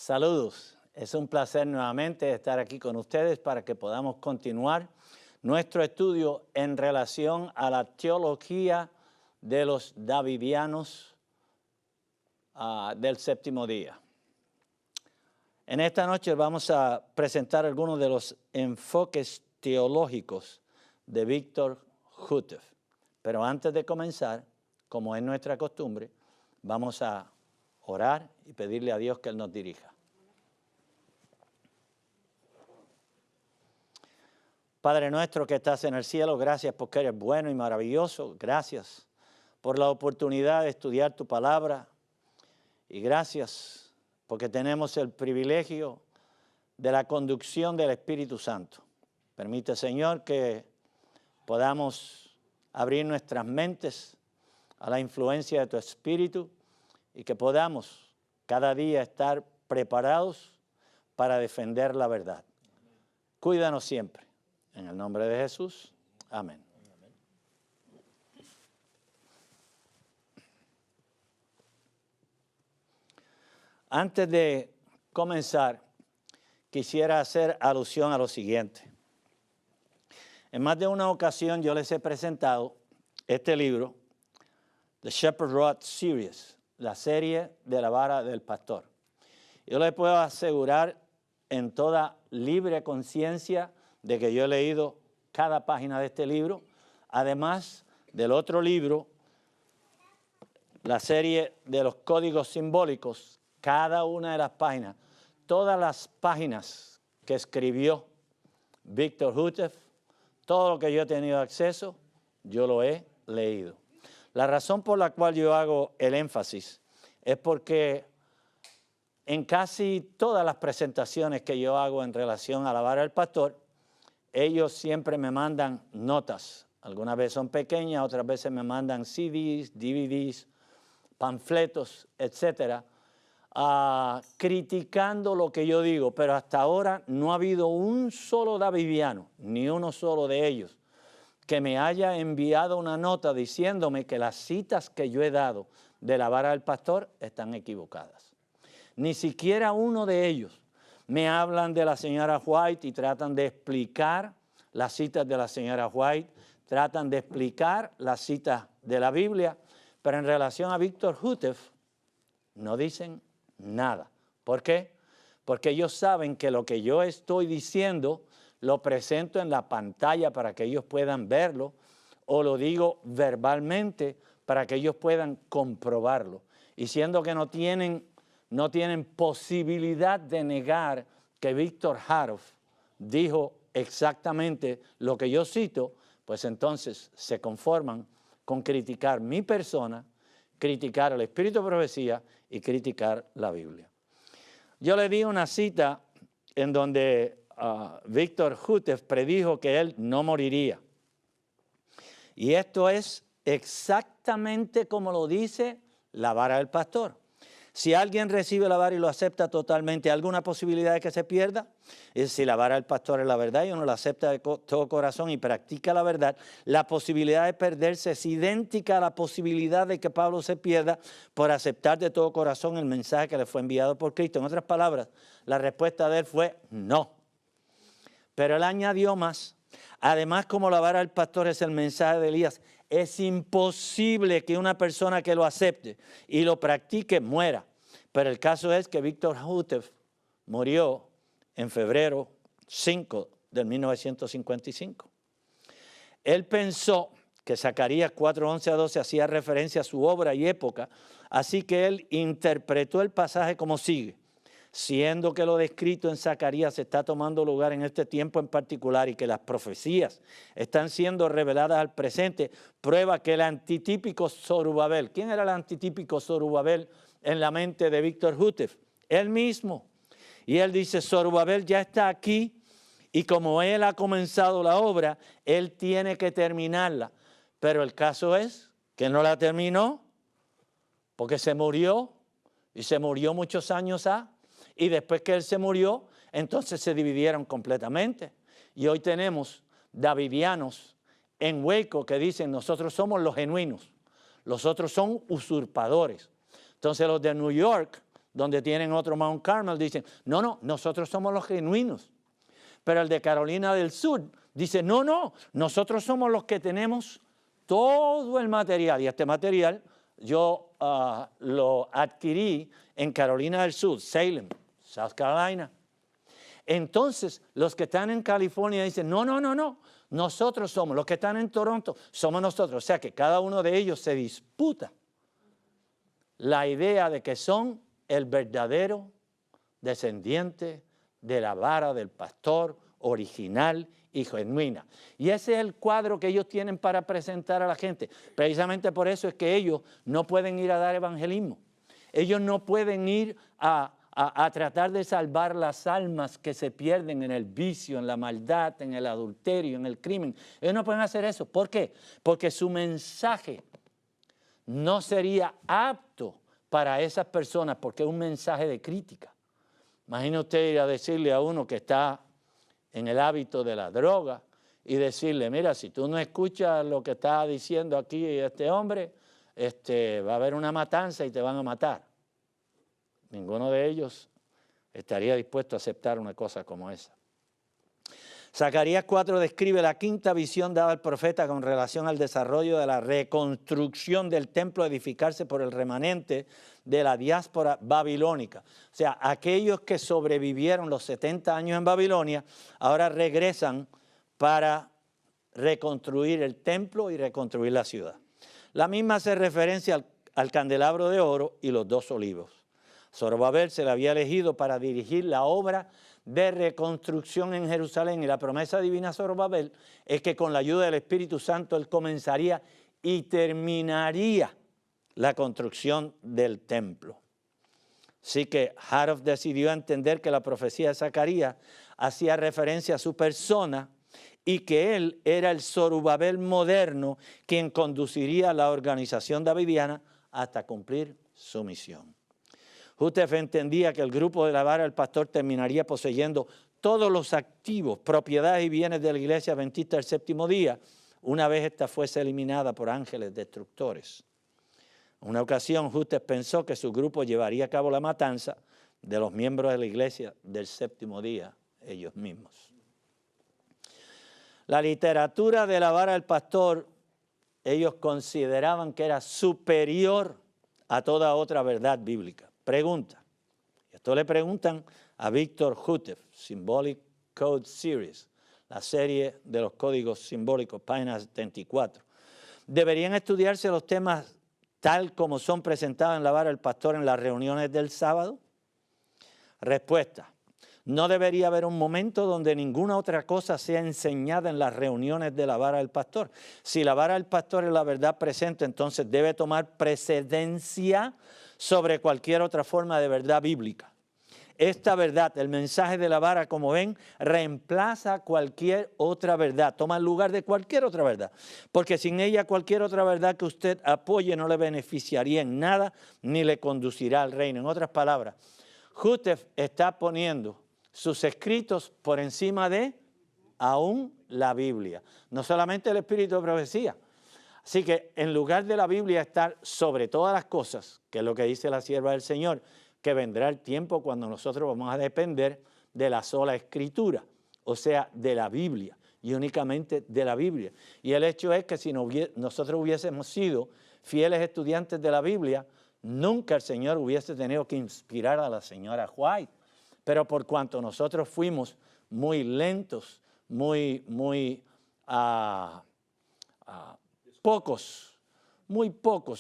Saludos, es un placer nuevamente estar aquí con ustedes para que podamos continuar nuestro estudio en relación a la teología de los davidianos del séptimo día. En esta noche vamos a presentar algunos de los enfoques teológicos de Víctor Houteff. Pero antes de comenzar, como es nuestra costumbre, vamos a orar y pedirle a Dios que Él nos dirija. Padre nuestro que estás en el cielo, gracias porque eres bueno y maravilloso. Gracias por la oportunidad de estudiar tu palabra. Y gracias porque tenemos el privilegio de la conducción del Espíritu Santo. Permite, Señor, que podamos abrir nuestras mentes a la influencia de tu Espíritu y que podamos cada día estar preparados para defender la verdad. Cuídanos siempre. En el nombre de Jesús. Amén. Antes de comenzar, quisiera hacer alusión a lo siguiente. En más de una ocasión yo les he presentado este libro, The Shepherd Rod Series, la serie de la vara del pastor. Yo les puedo asegurar en toda libre conciencia de que yo he leído cada página de este libro, además del otro libro, la serie de los códigos simbólicos, cada una de las páginas, todas las páginas que escribió Víctor Houteff, todo lo que yo he tenido acceso, yo lo he leído. La razón por la cual yo hago el énfasis es porque en casi todas las presentaciones que yo hago en relación a la vara del pastor, ellos siempre me mandan notas. Algunas veces son pequeñas, otras veces me mandan CDs, DVDs, panfletos, etcétera, criticando lo que yo digo. Pero hasta ahora no ha habido un solo davidiano, ni uno solo de ellos, que me haya enviado una nota diciéndome que las citas que yo he dado de la vara del pastor están equivocadas. Ni siquiera uno de ellos. Me hablan de la señora White y tratan de explicar las citas de la señora White, tratan de explicar las citas de la Biblia, pero en relación a Víctor Houteff no dicen nada. ¿Por qué? Porque ellos saben que lo que yo estoy diciendo lo presento en la pantalla para que ellos puedan verlo, o lo digo verbalmente para que ellos puedan comprobarlo. Y siendo que no tienen posibilidad de negar que Víctor Houteff dijo exactamente lo que yo cito, pues entonces se conforman con criticar mi persona, criticar el espíritu de profecía y criticar la Biblia. Yo le di una cita en donde Víctor Houteff predijo que él no moriría. Y esto es exactamente como lo dice la vara del pastor. Si alguien recibe la vara y lo acepta totalmente, ¿hay alguna posibilidad de que se pierda? Es si la vara del pastor es la verdad y uno la acepta de todo corazón y practica la verdad, la posibilidad de perderse es idéntica a la posibilidad de que Pablo se pierda por aceptar de todo corazón el mensaje que le fue enviado por Cristo. En otras palabras, la respuesta de él fue no. Pero él añadió más. Además, como la vara del pastor es el mensaje de Elías, es imposible que una persona que lo acepte y lo practique muera. Pero el caso es que Víctor Houteff murió en febrero 5 de 1955. Él pensó que Zacarías 4:11-12 hacía referencia a su obra y época, así que él interpretó el pasaje como sigue. Siendo que lo descrito en Zacarías está tomando lugar en este tiempo en particular y que las profecías están siendo reveladas al presente, prueba que el antitípico Zorobabel, ¿quién era el antitípico Zorobabel en la mente de Víctor Houteff? Él mismo. Y él dice, Zorobabel ya está aquí y como él ha comenzado la obra, él tiene que terminarla. Pero el caso es que no la terminó porque se murió y se murió muchos años y después que él se murió, entonces se dividieron completamente. Y hoy tenemos davidianos en Waco que dicen, nosotros somos los genuinos, los otros son usurpadores. Entonces los de New York donde tienen otro Mount Carmel, dicen, no, no, nosotros somos los genuinos. Pero el de Carolina del Sur dice, no, no, nosotros somos los que tenemos todo el material. Y este material yo lo adquirí en Carolina del Sur, Salem, South Carolina. Entonces, los que están en California dicen, no, no, no, no, nosotros somos, los que están en Toronto somos nosotros. O sea que cada uno de ellos se disputa la idea de que son el verdadero descendiente de la vara del pastor original y genuina. Y ese es el cuadro que ellos tienen para presentar a la gente. Precisamente por eso es que ellos no pueden ir a dar evangelismo. Ellos no pueden ir a tratar de salvar las almas que se pierden en el vicio, en la maldad, en el adulterio, en el crimen. Ellos no pueden hacer eso. ¿Por qué? Porque su mensaje no sería apto para esas personas, porque es un mensaje de crítica. Imagina usted ir a decirle a uno que está en el hábito de la droga y decirle, mira, si tú no escuchas lo que está diciendo aquí este hombre, va a haber una matanza y te van a matar. Ninguno de ellos estaría dispuesto a aceptar una cosa como esa. Zacarías 4 describe la quinta visión dada al profeta con relación al desarrollo de la reconstrucción del templo a edificarse por el remanente de la diáspora babilónica. O sea, aquellos que sobrevivieron los 70 años en Babilonia, ahora regresan para reconstruir el templo y reconstruir la ciudad. La misma hace referencia al candelabro de oro y los 2 olivos. Zorobabel se le había elegido para dirigir la obra de reconstrucción en Jerusalén, y la promesa divina a Zorobabel es que con la ayuda del Espíritu Santo él comenzaría y terminaría la construcción del templo. Así que Haruf decidió entender que la profecía de Zacarías hacía referencia a su persona y que él era el Zorobabel moderno quien conduciría la organización davidiana hasta cumplir su misión. Hutef entendía que el grupo de la vara del pastor terminaría poseyendo todos los activos, propiedades y bienes de la iglesia adventista del séptimo día, una vez esta fuese eliminada por ángeles destructores. En una ocasión, Hutef pensó que su grupo llevaría a cabo la matanza de los miembros de la iglesia del séptimo día, ellos mismos. La literatura de la vara del pastor, ellos consideraban que era superior a toda otra verdad bíblica. Pregunta. Esto le preguntan a Victor Hutef, Symbolic Code Series, la serie de los códigos simbólicos, página 74. ¿Deberían estudiarse los temas tal como son presentados en la vara del pastor en las reuniones del sábado? Respuesta. No debería haber un momento donde ninguna otra cosa sea enseñada en las reuniones de la vara del pastor. Si la vara del pastor es la verdad presente, entonces debe tomar precedencia sobre cualquier otra forma de verdad bíblica. Esta verdad, el mensaje de la vara, como ven, reemplaza cualquier otra verdad, toma el lugar de cualquier otra verdad, porque sin ella cualquier otra verdad que usted apoye no le beneficiaría en nada ni le conducirá al reino. En otras palabras, Hutef está poniendo sus escritos por encima de aún la Biblia, no solamente el espíritu de profecía. Así que en lugar de la Biblia estar sobre todas las cosas, que es lo que dice la sierva del Señor, que vendrá el tiempo cuando nosotros vamos a depender de la sola escritura, o sea, de la Biblia, y únicamente de la Biblia. Y el hecho es que si nosotros hubiésemos sido fieles estudiantes de la Biblia, nunca el Señor hubiese tenido que inspirar a la señora White. Pero por cuanto nosotros fuimos muy lentos, muy pocos,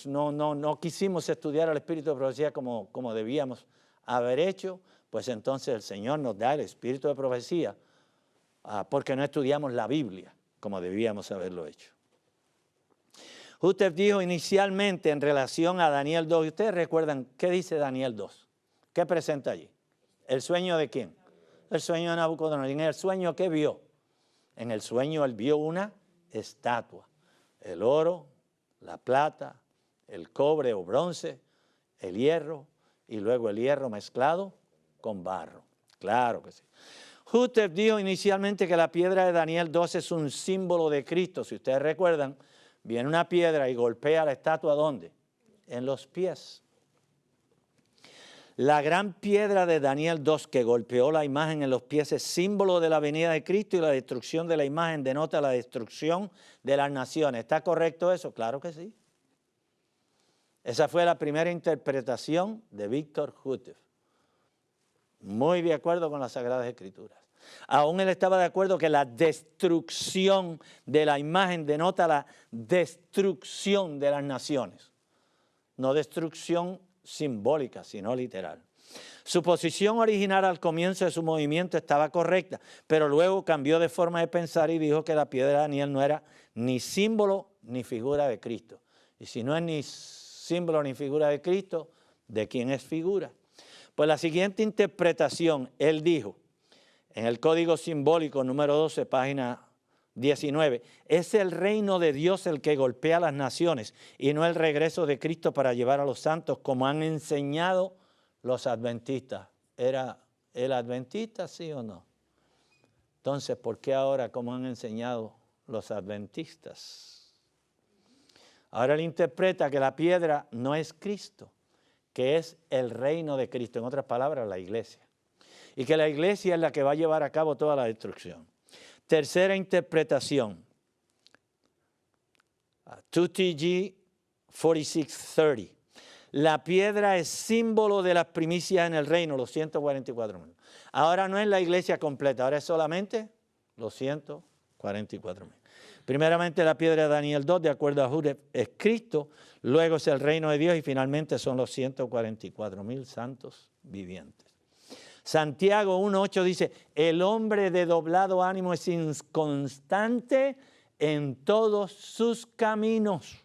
no quisimos estudiar el espíritu de profecía como debíamos haber hecho, pues entonces el Señor nos da el espíritu de profecía porque no estudiamos la Biblia como debíamos haberlo hecho. Hutef dijo inicialmente en relación a Daniel 2, y ustedes recuerdan, ¿qué dice Daniel 2? ¿Qué presenta allí? ¿El sueño de quién? El sueño de Nabucodonosor. ¿En el sueño qué vio? En el sueño él vio una estatua. El oro, la plata, el cobre o bronce, el hierro y luego el hierro mezclado con barro. Claro que sí. Hutef dijo inicialmente que la piedra de Daniel 2 es un símbolo de Cristo. Si ustedes recuerdan, viene una piedra y golpea la estatua ¿dónde? En los pies. La gran piedra de Daniel 2 que golpeó la imagen en los pies es símbolo de la venida de Cristo y la destrucción de la imagen denota la destrucción de las naciones. ¿Está correcto eso? Claro que sí. Esa fue la primera interpretación de Víctor Houteff. Muy de acuerdo con las Sagradas Escrituras. Aún él estaba de acuerdo que la destrucción de la imagen denota la destrucción de las naciones. No destrucción simbólica, sino literal. Su posición original al comienzo de su movimiento estaba correcta, pero luego cambió de forma de pensar y dijo que la piedra de Daniel no era ni símbolo ni figura de Cristo. Y si no es ni símbolo ni figura de Cristo, ¿de quién es figura? Pues la siguiente interpretación, él dijo, en el Código Simbólico número 12, página 19, es el reino de Dios el que golpea a las naciones y no el regreso de Cristo para llevar a los santos, como han enseñado los adventistas. ¿Era el adventista, sí o no? Entonces, ¿por qué ahora, como han enseñado los adventistas? Ahora él interpreta que la piedra no es Cristo, que es el reino de Cristo, en otras palabras, la iglesia. Y que la iglesia es la que va a llevar a cabo toda la destrucción. Tercera interpretación, 2TG 4630. La piedra es símbolo de las primicias en el reino, los 144,000. Ahora no es la iglesia completa, ahora es solamente los 144,000. Primeramente la piedra de Daniel 2, de acuerdo a Houteff, es Cristo, luego es el reino de Dios y finalmente son los 144,000 santos vivientes. Santiago 1:8 dice, el hombre de doblado ánimo es inconstante en todos sus caminos.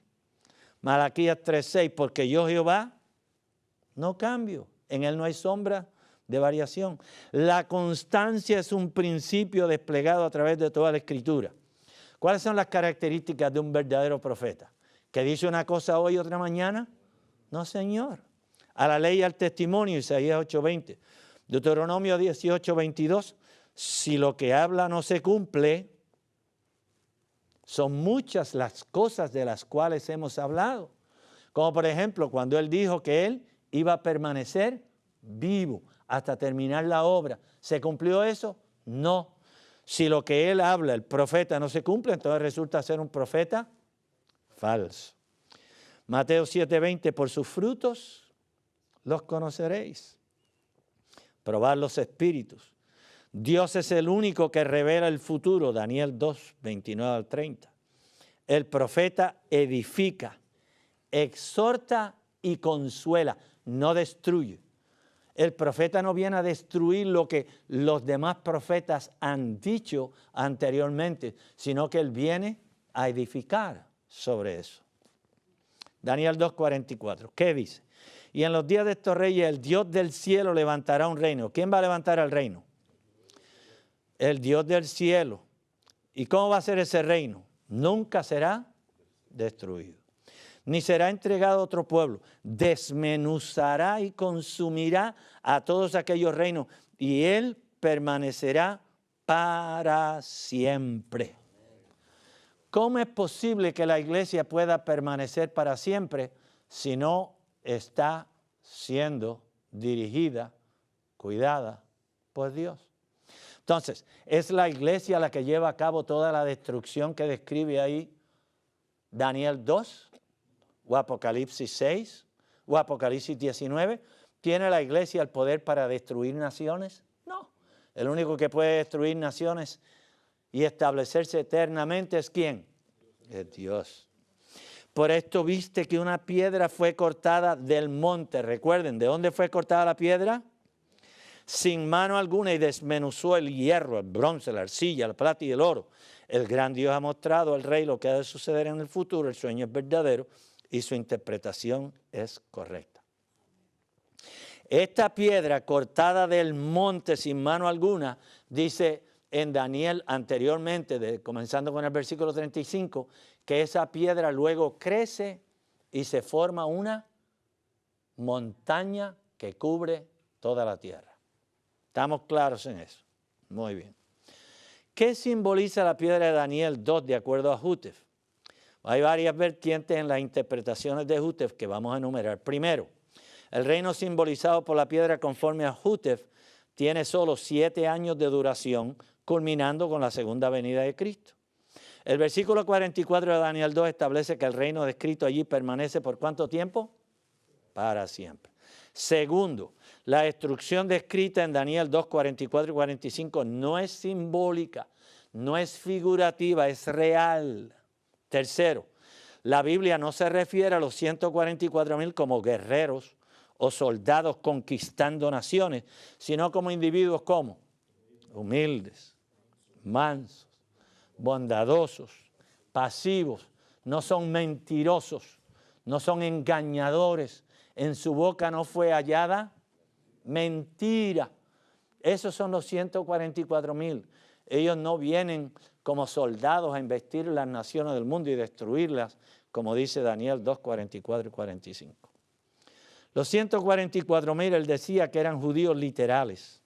Malaquías 3:6, porque yo Jehová no cambio, en él no hay sombra de variación. La constancia es un principio desplegado a través de toda la Escritura. ¿Cuáles son las características de un verdadero profeta? ¿Que dice una cosa hoy y otra mañana? No, señor. A la ley y al testimonio, Isaías 8:20. Deuteronomio 18:22, si lo que habla no se cumple, son muchas las cosas de las cuales hemos hablado. Como por ejemplo, cuando él dijo que él iba a permanecer vivo hasta terminar la obra. ¿Se cumplió eso? No. Si lo que él habla, el profeta, no se cumple, entonces resulta ser un profeta falso. Mateo 7:20, por sus frutos los conoceréis. Probar los espíritus. Dios es el único que revela el futuro, Daniel 2:29 al 30. El profeta edifica, exhorta y consuela, no destruye. El profeta no viene a destruir lo que los demás profetas han dicho anteriormente, sino que él viene a edificar sobre eso. Daniel 2:44, ¿qué dice? Y en los días de estos reyes, el Dios del cielo levantará un reino. ¿Quién va a levantar el reino? El Dios del cielo. ¿Y cómo va a ser ese reino? Nunca será destruido, ni será entregado a otro pueblo. Desmenuzará y consumirá a todos aquellos reinos, y él permanecerá para siempre. ¿Cómo es posible que la iglesia pueda permanecer para siempre si no está siendo dirigida, cuidada por Dios? Entonces, ¿es la iglesia la que lleva a cabo toda la destrucción que describe ahí Daniel 2 o Apocalipsis 6 o Apocalipsis 19? ¿Tiene la iglesia el poder para destruir naciones? No. El único que puede destruir naciones y establecerse eternamente es ¿quién? Es Dios. Por esto viste que una piedra fue cortada del monte. Recuerden, ¿de dónde fue cortada la piedra? Sin mano alguna, y desmenuzó el hierro, el bronce, la arcilla, la plata y el oro. El gran Dios ha mostrado al rey lo que ha de suceder en el futuro. El sueño es verdadero y su interpretación es correcta. Esta piedra cortada del monte sin mano alguna, dice en Daniel anteriormente, comenzando con el versículo 35, que esa piedra luego crece y se forma una montaña que cubre toda la tierra. ¿Estamos claros en eso? Muy bien. ¿Qué simboliza la piedra de Daniel 2 de acuerdo a Houteff? Hay varias vertientes en las interpretaciones de Houteff que vamos a enumerar. Primero, El reino simbolizado por la piedra conforme a Hutef tiene solo 7 años de duración, culminando con la segunda venida de Cristo. El versículo 44 de Daniel 2 establece que el reino descrito allí permanece ¿por cuánto tiempo? Para siempre. Segundo, la destrucción descrita en Daniel 2, 44 y 45 no es simbólica, no es figurativa, es real. Tercero, la Biblia no se refiere a los 144,000 como guerreros o soldados conquistando naciones, sino como individuos como humildes, mansos, bondadosos, pasivos, no son mentirosos, no son engañadores, en su boca no fue hallada mentira. Esos son los 144,000. Ellos no vienen como soldados a investir las naciones del mundo y destruirlas, como dice Daniel 2, 44 y 45. Los 144,000, él decía que eran judíos literales,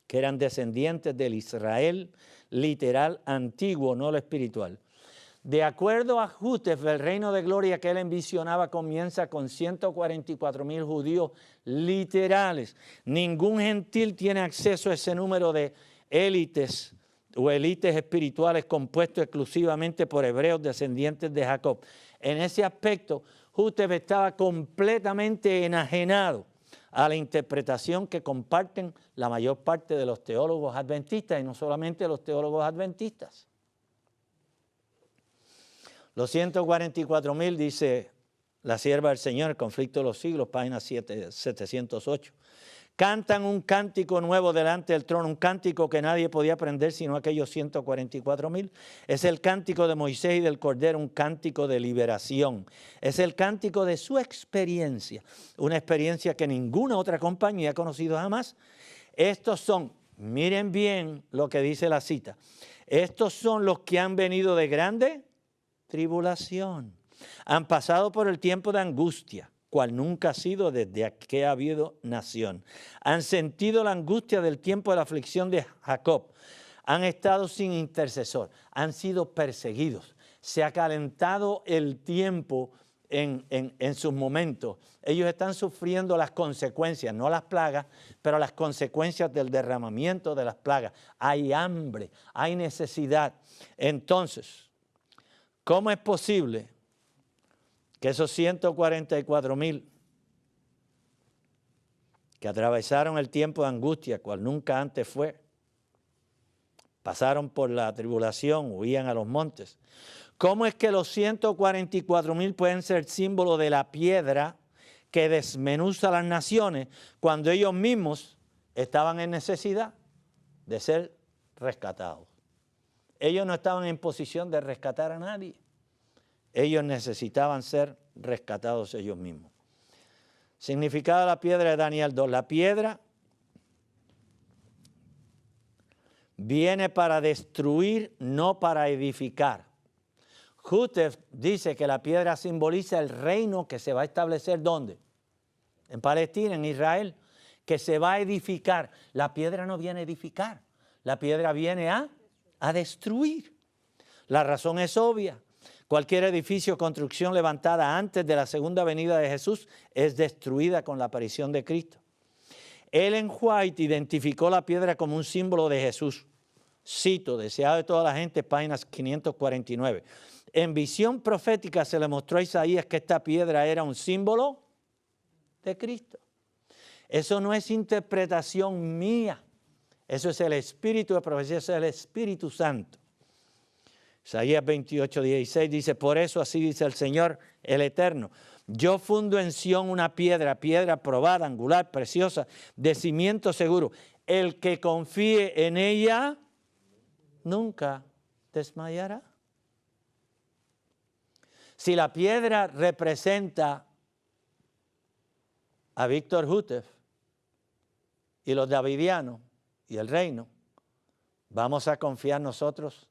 que eran descendientes del Israel literal antiguo, no lo espiritual. De acuerdo a Hutef, el reino de gloria que él envisionaba comienza con 144,000 judíos literales. Ningún gentil tiene acceso a ese número de élites o élites espirituales compuestos exclusivamente por hebreos descendientes de Jacob. En ese aspecto, Hutef estaba completamente enajenado a la interpretación que comparten la mayor parte de los teólogos adventistas, y no solamente los teólogos adventistas. Los 144,000, dice la sierva del Señor, el conflicto de los siglos, página 708. Cantan un cántico nuevo delante del trono, un cántico que nadie podía aprender sino aquellos 144,000. Es el cántico de Moisés y del Cordero, un cántico de liberación. Es el cántico de su experiencia, una experiencia que ninguna otra compañía ha conocido jamás. Estos son, miren bien lo que dice la cita, estos son los que han venido de grande tribulación, han pasado por el tiempo de angustia, cual nunca ha sido desde que ha habido nación. Han sentido la angustia del tiempo de la aflicción de Jacob. Han estado sin intercesor, han sido perseguidos. Se ha calentado el tiempo en sus momentos. Ellos están sufriendo las consecuencias, no las plagas, pero las consecuencias del derramamiento de las plagas. Hay hambre, hay necesidad. Entonces, ¿cómo es posible que esos 144,000 que atravesaron el tiempo de angustia, cual nunca antes fue, pasaron por la tribulación, huían a los montes? ¿Cómo es que los 144,000 pueden ser símbolo de la piedra que desmenuza las naciones cuando ellos mismos estaban en necesidad de ser rescatados? Ellos no estaban en posición de rescatar a nadie. Ellos necesitaban ser rescatados ellos mismos. Significado de la piedra de Daniel 2. La piedra viene para destruir, no para edificar. Hutef dice que la piedra simboliza el reino que se va a establecer, ¿dónde? En Palestina, en Israel, que se va a edificar. La piedra no viene a edificar, la piedra viene a destruir. La razón es obvia. Cualquier edificio o construcción levantada antes de la segunda venida de Jesús es destruida con la aparición de Cristo. Ellen White identificó la piedra como un símbolo de Jesús. Cito, deseado de toda la gente, páginas 549. En visión profética se le mostró a Isaías que esta piedra era un símbolo de Cristo. Eso no es interpretación mía. Eso es el espíritu de profecía, eso es el Espíritu Santo. Isaías 28, 16 dice, por eso así dice el Señor, el Eterno. Yo fundo en Sión una piedra, piedra probada, angular, preciosa, de cimiento seguro. El que confíe en ella nunca desmayará. Si la piedra representa a Víctor Hutef y los davidianos y el reino, ¿vamos a confiar nosotros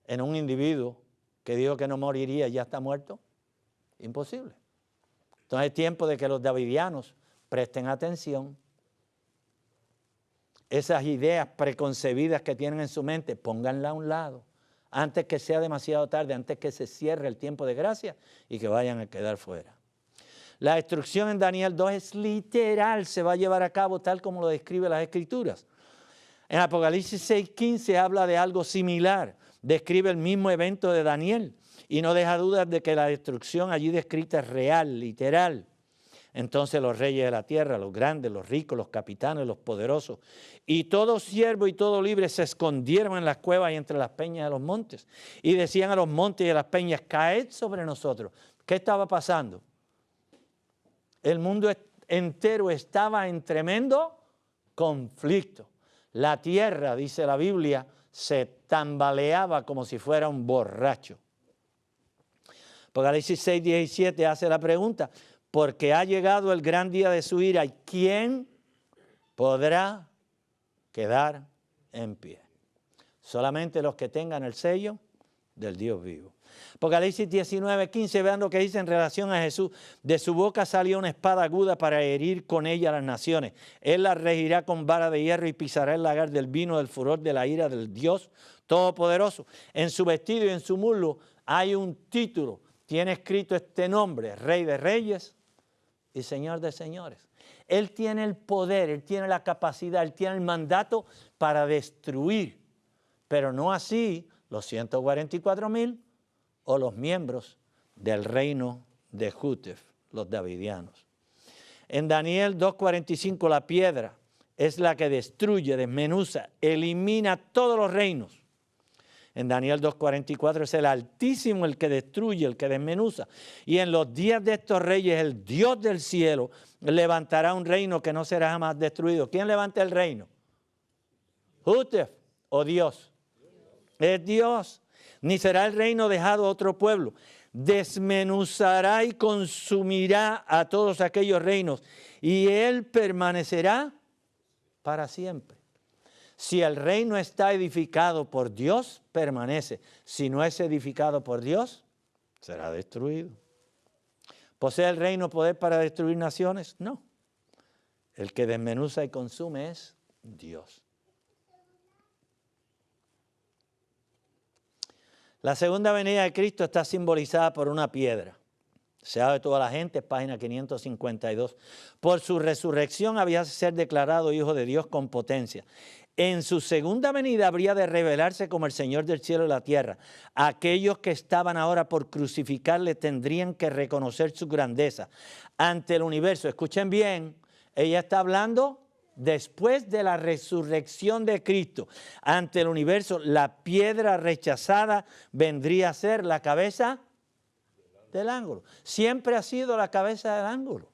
en un individuo que dijo que no moriría y ya está muerto? Imposible. Entonces es tiempo de que los davidianos presten atención. Esas ideas preconcebidas que tienen en su mente, pónganlas a un lado, antes que sea demasiado tarde, antes que se cierre el tiempo de gracia y que vayan a quedar fuera. La destrucción en Daniel 2 es literal, se va a llevar a cabo tal como lo describe las Escrituras. En Apocalipsis 6:15 habla de algo similar, describe el mismo evento de Daniel y no deja dudas de que la destrucción allí descrita es real, literal. Entonces los reyes de la tierra, los grandes, los ricos, los capitanes, los poderosos, y todo siervo y todo libre se escondieron en las cuevas y entre las peñas de los montes. Y decían a los montes y a las peñas, caed sobre nosotros. ¿Qué estaba pasando? El mundo entero estaba en tremendo conflicto. La tierra, dice la Biblia, se tambaleaba como si fuera un borracho. Apocalipsis 6:17 hace la pregunta, porque ha llegado el gran día de su ira, ¿y quién podrá quedar en pie? Solamente los que tengan el sello del Dios vivo. Apocalipsis 19:15, vean lo que dice en relación a Jesús. De su boca salió una espada aguda para herir con ella a las naciones. Él las regirá con vara de hierro y pisará el lagar del vino del furor de la ira del Dios Todopoderoso. En su vestido y en su muslo hay un título. Tiene escrito este nombre, Rey de Reyes y Señor de Señores. Él tiene el poder, Él tiene la capacidad, Él tiene el mandato para destruir, pero no así los 144,000 o los miembros del reino de Jutef, los davidianos. En Daniel 2:45 la piedra es la que destruye, desmenuza, elimina todos los reinos. En Daniel 2:44 es el Altísimo el que destruye, el que desmenuza. Y en los días de estos reyes, el Dios del cielo levantará un reino que no será jamás destruido. ¿Quién levanta el reino? ¿Jutef o Dios? Es Dios. Ni será el reino dejado a otro pueblo. Desmenuzará y consumirá a todos aquellos reinos. Y él permanecerá para siempre. Si el reino está edificado por Dios, permanece. Si no es edificado por Dios, será destruido. ¿Posee el reino poder para destruir naciones? No. El que desmenuza y consume es Dios. La segunda venida de Cristo está simbolizada por una piedra. Sea de toda la gente, página 552. Por su resurrección había de ser declarado Hijo de Dios con potencia. En su segunda venida habría de revelarse como el Señor del cielo y la tierra. Aquellos que estaban ahora por crucificarle tendrían que reconocer su grandeza ante el universo. Escuchen bien, ella está hablando después de la resurrección de Cristo. Ante el universo, la piedra rechazada vendría a ser la cabeza del ángulo. Siempre ha sido la cabeza del ángulo.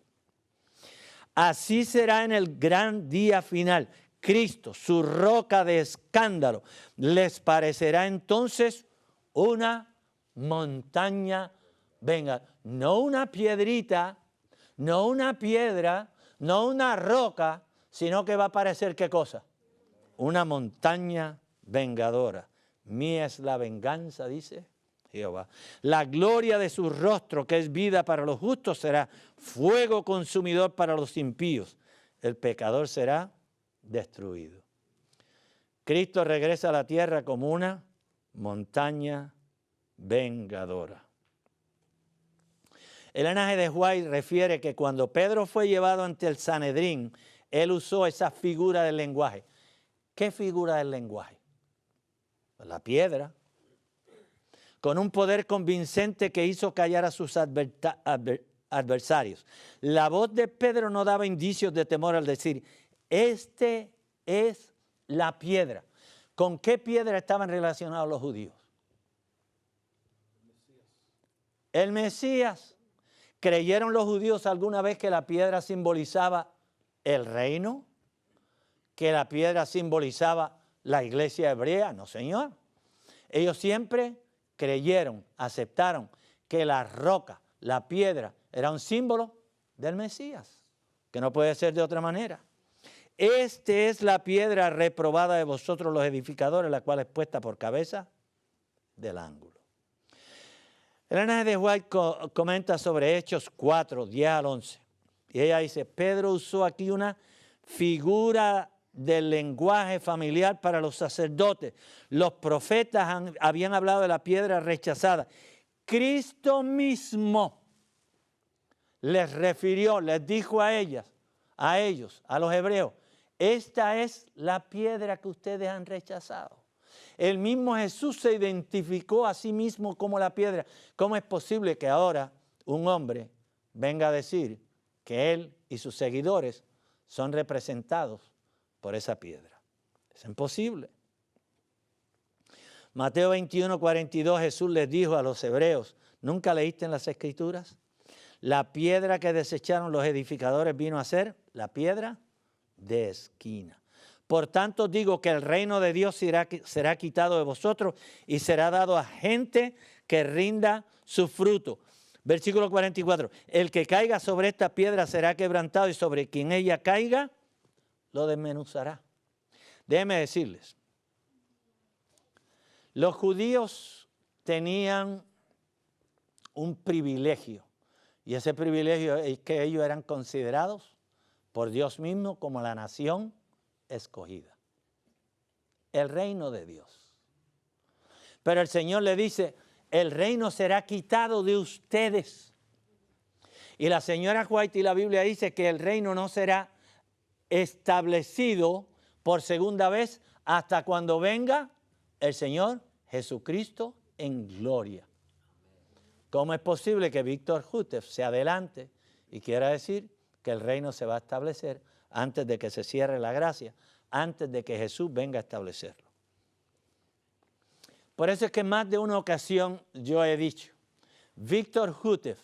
Así será en el gran día final. Cristo, su roca de escándalo, les parecerá entonces una montaña, venga, no una piedrita, no una piedra, no una roca, sino que va a parecer ¿qué cosa? Una montaña vengadora. Mía es la venganza, dice Jehová. La gloria de su rostro, que es vida para los justos, será fuego consumidor para los impíos. El pecador será destruido. Cristo regresa a la tierra como una montaña vengadora. Elena G. de White refiere que cuando Pedro fue llevado ante el Sanedrín, él usó esa figura del lenguaje. ¿Qué figura del lenguaje? La piedra, con un poder convincente que hizo callar a sus adversarios. La voz de Pedro no daba indicios de temor al decir, este es la piedra. ¿Con qué piedra estaban relacionados los judíos? El Mesías. ¿Creyeron los judíos alguna vez que la piedra simbolizaba el reino? ¿Que la piedra simbolizaba la iglesia hebrea? No, señor. Ellos siempre creyeron, aceptaron que la roca, la piedra, era un símbolo del Mesías, que no puede ser de otra manera. Esta es la piedra reprobada de vosotros los edificadores, la cual es puesta por cabeza del ángulo. Elena G. de White comenta sobre Hechos 4, 10 al 11. Y ella dice, Pedro usó aquí una figura del lenguaje familiar para los sacerdotes. Los profetas habían hablado de la piedra rechazada. Cristo mismo les refirió, les dijo a ellos, a los hebreos, esta es la piedra que ustedes han rechazado. El mismo Jesús se identificó a sí mismo como la piedra. ¿Cómo es posible que ahora un hombre venga a decir que él y sus seguidores son representados por esa piedra? Es imposible. Mateo 21, 42, Jesús les dijo a los hebreos, ¿nunca leíste en las Escrituras? La piedra que desecharon los edificadores vino a ser la piedra de esquina. Por tanto digo que el reino de Dios será quitado de vosotros y será dado a gente que rinda su fruto. Versículo 44. El que caiga sobre esta piedra será quebrantado y sobre quien ella caiga lo desmenuzará. Déjenme decirles, los judíos tenían un privilegio y ese privilegio es que ellos eran considerados por Dios mismo como la nación escogida, el reino de Dios. Pero el Señor le dice, el reino será quitado de ustedes. Y la señora White y la Biblia dice que el reino no será establecido por segunda vez hasta cuando venga el Señor Jesucristo en gloria. ¿Cómo es posible que Víctor Houteff se adelante y quiera decir que el reino se va a establecer antes de que se cierre la gracia, antes de que Jesús venga a establecerlo? Por eso es que en más de una ocasión yo he dicho, Víctor Houteff,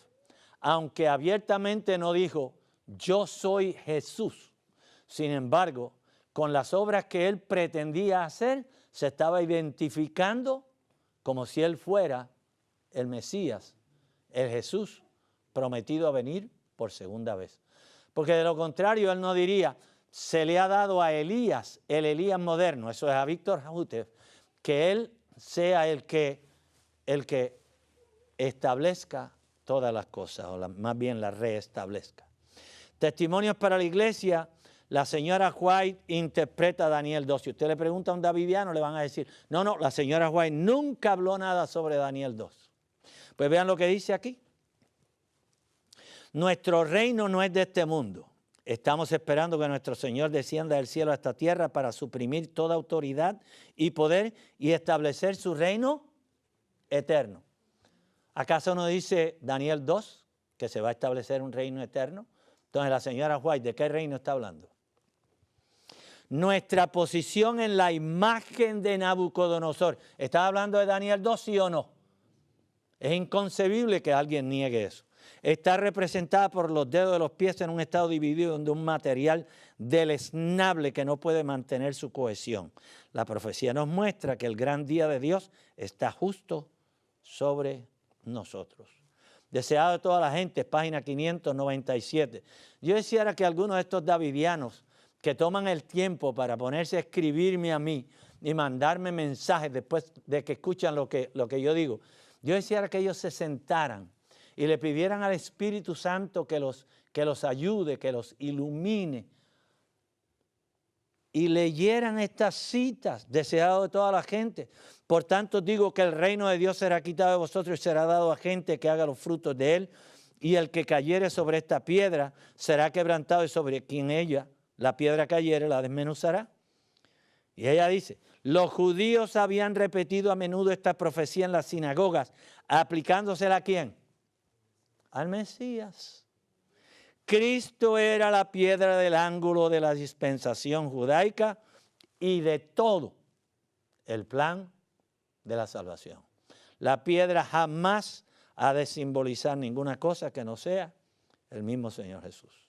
aunque abiertamente no dijo, yo soy Jesús, sin embargo, con las obras que él pretendía hacer, se estaba identificando como si él fuera el Mesías, el Jesús prometido a venir por segunda vez. Porque de lo contrario, él no diría, se le ha dado a Elías, el Elías moderno, eso es a Víctor Houteff, que él sea el que establezca todas las cosas, o más bien las reestablezca. Testimonios para la iglesia, la señora White interpreta Daniel 2. Si usted le pregunta a un davidiano, le van a decir, no, la señora White nunca habló nada sobre Daniel 2. Pues vean lo que dice aquí. Nuestro reino no es de este mundo. Estamos esperando que nuestro Señor descienda del cielo a esta tierra para suprimir toda autoridad y poder y establecer su reino eterno. ¿Acaso no dice Daniel 2 que se va a establecer un reino eterno? Entonces la señora White, ¿de qué reino está hablando? Nuestra posición en la imagen de Nabucodonosor. ¿Está hablando de Daniel 2, sí o no? Es inconcebible que alguien niegue eso. Está representada por los dedos de los pies en un estado dividido de un material deleznable que no puede mantener su cohesión. La profecía nos muestra que el gran día de Dios está justo sobre nosotros. Deseado de toda la gente, página 597. Yo decía que algunos de estos davidianos que toman el tiempo para ponerse a escribirme a mí y mandarme mensajes después de que escuchan lo que yo digo, yo decía que ellos se sentaran y le pidieran al Espíritu Santo que los ayude, que los ilumine, y leyeran estas citas, deseado de toda la gente. Por tanto digo que el reino de Dios será quitado de vosotros y será dado a gente que haga los frutos de él, y el que cayere sobre esta piedra será quebrantado, y sobre quien ella, la piedra cayere, la desmenuzará. Y ella dice, los judíos habían repetido a menudo esta profecía en las sinagogas, aplicándosela ¿a quién? Al Mesías. Cristo era la piedra del ángulo de la dispensación judaica y de todo el plan de la salvación. La piedra jamás ha de simbolizar ninguna cosa que no sea el mismo Señor Jesús.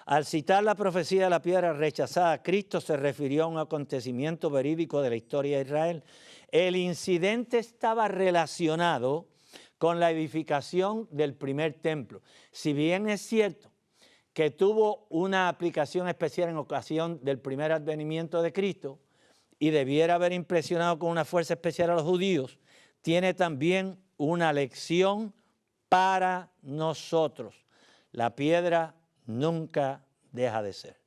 Al citar la profecía de la piedra rechazada, Cristo se refirió a un acontecimiento verídico de la historia de Israel. El incidente estaba relacionado con la edificación del primer templo. Si bien es cierto que tuvo una aplicación especial en ocasión del primer advenimiento de Cristo y debiera haber impresionado con una fuerza especial a los judíos, tiene también una lección para nosotros. La piedra nunca deja de ser.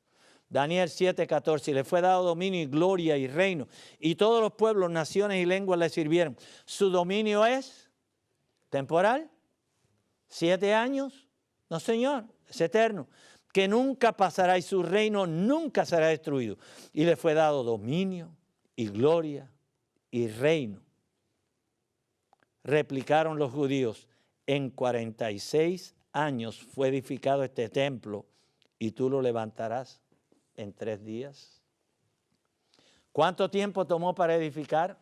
Daniel 7:14, le fue dado dominio y gloria y reino, y todos los pueblos, naciones y lenguas le sirvieron. Su dominio es temporal, 7 años, no señor, es eterno, que nunca pasará y su reino nunca será destruido. Y le fue dado dominio y gloria y reino. Replicaron los judíos, en 46 años fue edificado este templo y tú lo levantarás en 3 días. ¿Cuánto tiempo tomó para edificar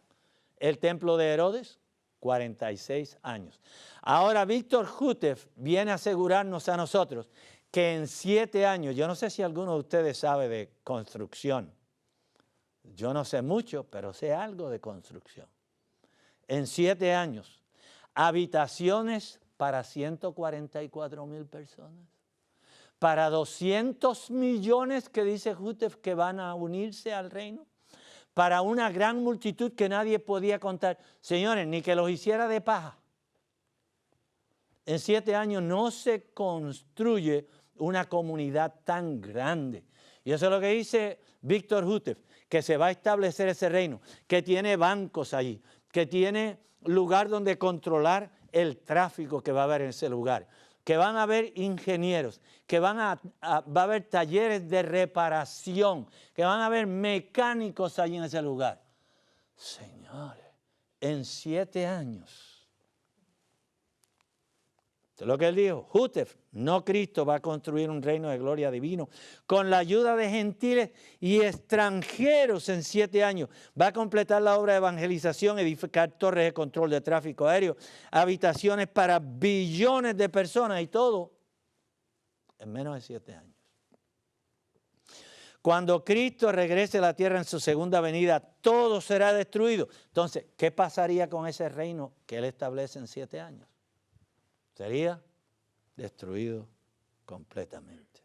el templo de Herodes? 46 años. Ahora Víctor Hútef viene a asegurarnos a nosotros que en 7 años, yo no sé si alguno de ustedes sabe de construcción, yo no sé mucho, pero sé algo de construcción. En 7 años, habitaciones para 144,000 personas, para 200 millones que dice Hútef que van a unirse al reino, para una gran multitud que nadie podía contar. Señores, ni que los hiciera de paja. En 7 años no se construye una comunidad tan grande. Y eso es lo que dice Víctor Hútef, que se va a establecer ese reino, que tiene bancos allí, que tiene lugar donde controlar el tráfico que va a haber en ese lugar, que van a haber ingenieros, que va a haber talleres de reparación, que van a haber mecánicos allí en ese lugar. Señores, en 7 años. Esto es lo que él dijo. Hútef, no Cristo, va a construir un reino de gloria divino con la ayuda de gentiles y extranjeros en 7 años. Va a completar la obra de evangelización, edificar torres de control de tráfico aéreo, habitaciones para billones de personas y todo en menos de 7 años. Cuando Cristo regrese a la tierra en su segunda venida, todo será destruido. Entonces, ¿qué pasaría con ese reino que él establece en 7 años? Sería destruido completamente.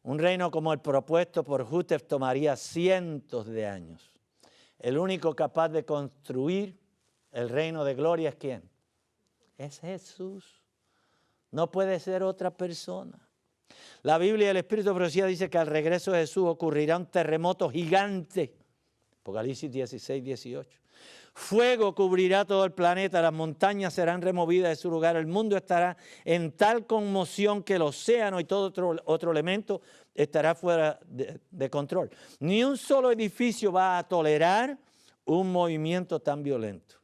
Un reino como el propuesto por Hútef tomaría cientos de años. El único capaz de construir el reino de gloria es ¿quién? Es Jesús. No puede ser otra persona. La Biblia y el Espíritu de Profecía dice que al regreso de Jesús ocurrirá un terremoto gigante. Apocalipsis 16, 18. Fuego cubrirá todo el planeta, las montañas serán removidas de su lugar, el mundo estará en tal conmoción que el océano y todo otro elemento estará fuera de control. Ni un solo edificio va a tolerar un movimiento tan violento.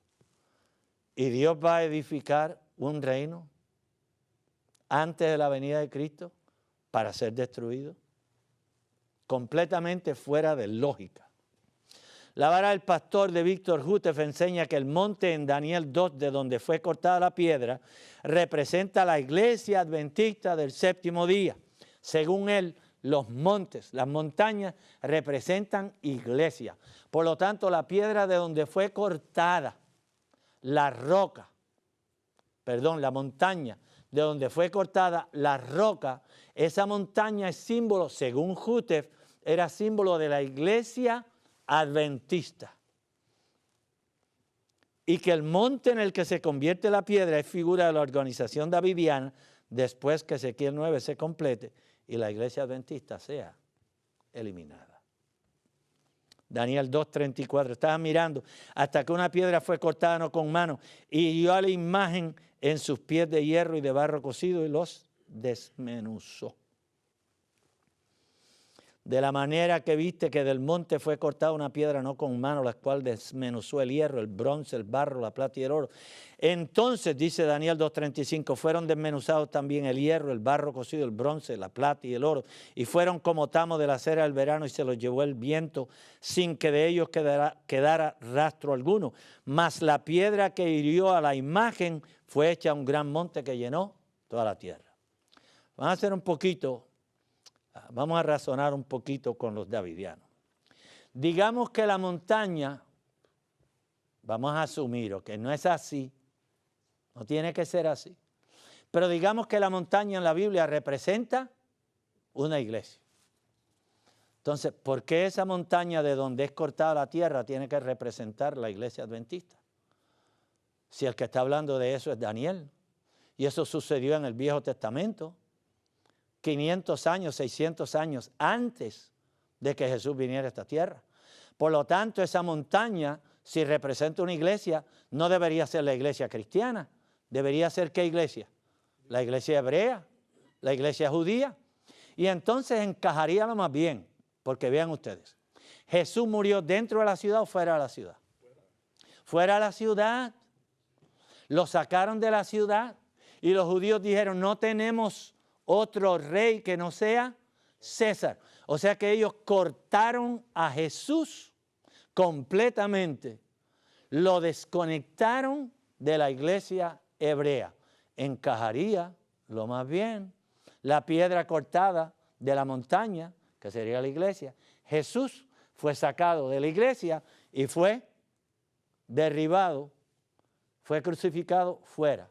Y Dios va a edificar un reino antes de la venida de Cristo para ser destruido, completamente fuera de lógica. La vara del pastor de Víctor Hútef enseña que el monte en Daniel 2, de donde fue cortada la piedra, representa la iglesia adventista del séptimo día. Según él, los montes, las montañas, representan iglesia. Por lo tanto, la piedra de donde fue cortada, la montaña de donde fue cortada la roca, esa montaña es símbolo, según Hútef, era símbolo de la iglesia adventista. Y que el monte en el que se convierte la piedra es figura de la organización davidiana después que Ezequiel 9 se complete y la iglesia adventista sea eliminada. Daniel 2:34, estaba mirando hasta que una piedra fue cortada no con mano y dio a la imagen en sus pies de hierro y de barro cocido y los desmenuzó. De la manera que viste que del monte fue cortada una piedra no con mano, la cual desmenuzó el hierro, el bronce, el barro, la plata y el oro. Entonces, dice Daniel 2:35, fueron desmenuzados también el hierro, el barro cocido, el bronce, la plata y el oro, y fueron como tamo de la cera del verano y se los llevó el viento, sin que de ellos quedara rastro alguno. Mas la piedra que hirió a la imagen fue hecha un gran monte que llenó toda la tierra. Vamos a hacer un poquito. Vamos a razonar un poquito con los davidianos. Digamos que la montaña, vamos a asumir, que no es así, no tiene que ser así, pero digamos que la montaña en la Biblia representa una iglesia. Entonces, ¿por qué esa montaña de donde es cortada la tierra tiene que representar la iglesia adventista? Si el que está hablando de eso es Daniel, y eso sucedió en el Viejo Testamento, 500 años, 600 años antes de que Jesús viniera a esta tierra. Por lo tanto, esa montaña, si representa una iglesia, no debería ser la iglesia cristiana. Debería ser ¿qué iglesia? La iglesia hebrea, la iglesia judía. Y entonces encajaría lo más bien, porque vean ustedes, ¿Jesús murió dentro de la ciudad o fuera de la ciudad? Fuera de la ciudad. Lo sacaron de la ciudad y los judíos dijeron, no tenemos otro rey que no sea César. O sea que ellos cortaron a Jesús completamente. Lo desconectaron de la iglesia hebrea. Encajaría lo más bien la piedra cortada de la montaña, que sería la iglesia. Jesús fue sacado de la iglesia y fue derribado, fue crucificado fuera.